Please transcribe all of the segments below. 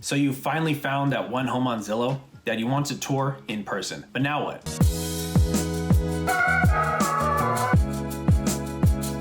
So you finally found that one home on Zillow that you want to tour in person. But now what?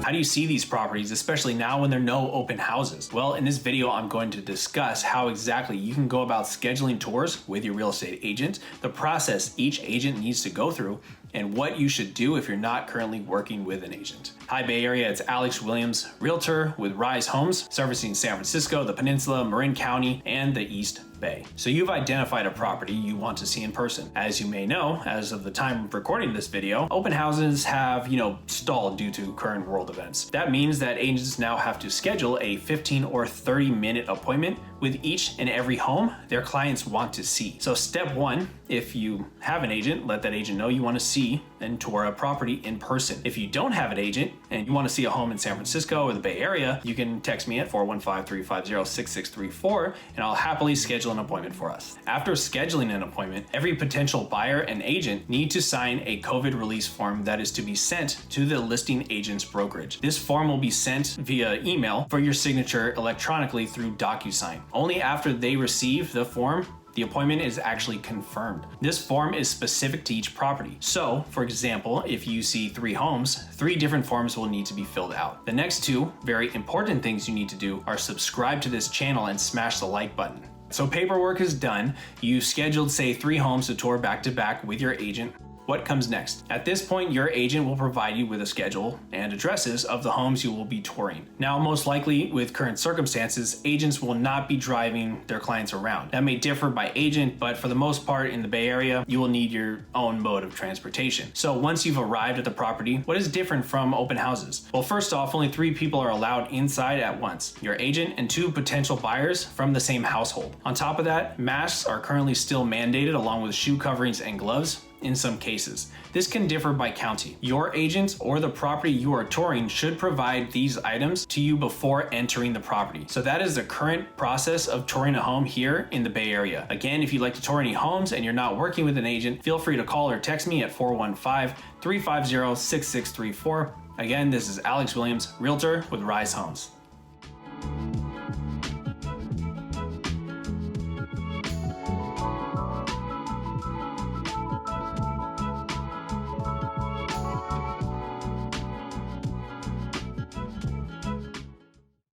How do you see these properties, especially now when there are no open houses? Well, in this video, I'm going to discuss how exactly you can go about scheduling tours with your real estate agent, the process each agent needs to go through, and what you should do if you're not currently working with an agent. Hi Bay Area, it's Alex Williams, Realtor with Rise Homes, servicing San Francisco, the Peninsula, Marin County, and the East Bay. So you've identified a property you want to see in person. As you may know, as of the time of recording this video, open houses have, stalled due to current world events. That means that agents now have to schedule a 15 or 30-minute appointment with each and every home their clients want to see. So step one, if you have an agent, let that agent know you want to see and tour a property in person. If you don't have an agent and you want to see a home in San Francisco or the Bay Area, you can text me at 415-350-6634 and I'll happily schedule an appointment for us. After scheduling an appointment, every potential buyer and agent need to sign a COVID release form that is to be sent to the listing agent's brokerage. This form will be sent via email for your signature electronically through DocuSign. Only after they receive the form, the appointment is actually confirmed. This form is specific to each property. So, for example, if you see 3 homes, 3 different forms will need to be filled out. The next 2 very important things you need to do are subscribe to this channel and smash the like button. So paperwork is done. You scheduled, say, 3 homes to tour back to back with your agent. What comes next? At this point, your agent will provide you with a schedule and addresses of the homes you will be touring. Now, most likely, with current circumstances, agents will not be driving their clients around. That may differ by agent, but for the most part in the Bay Area, you will need your own mode of transportation. So once you've arrived at the property, what is different from open houses? Well, first off, only 3 people are allowed inside at once: your agent and 2 potential buyers from the same household. On top of that, masks are currently still mandated along with shoe coverings and gloves in some cases. This can differ by county. Your agent or the property you are touring should provide these items to you before entering the property. So that is the current process of touring a home here in the Bay Area. Again, if you'd like to tour any homes and you're not working with an agent, feel free to call or text me at 415-350-6634. Again, this is Alex Williams, Realtor with Rise Homes.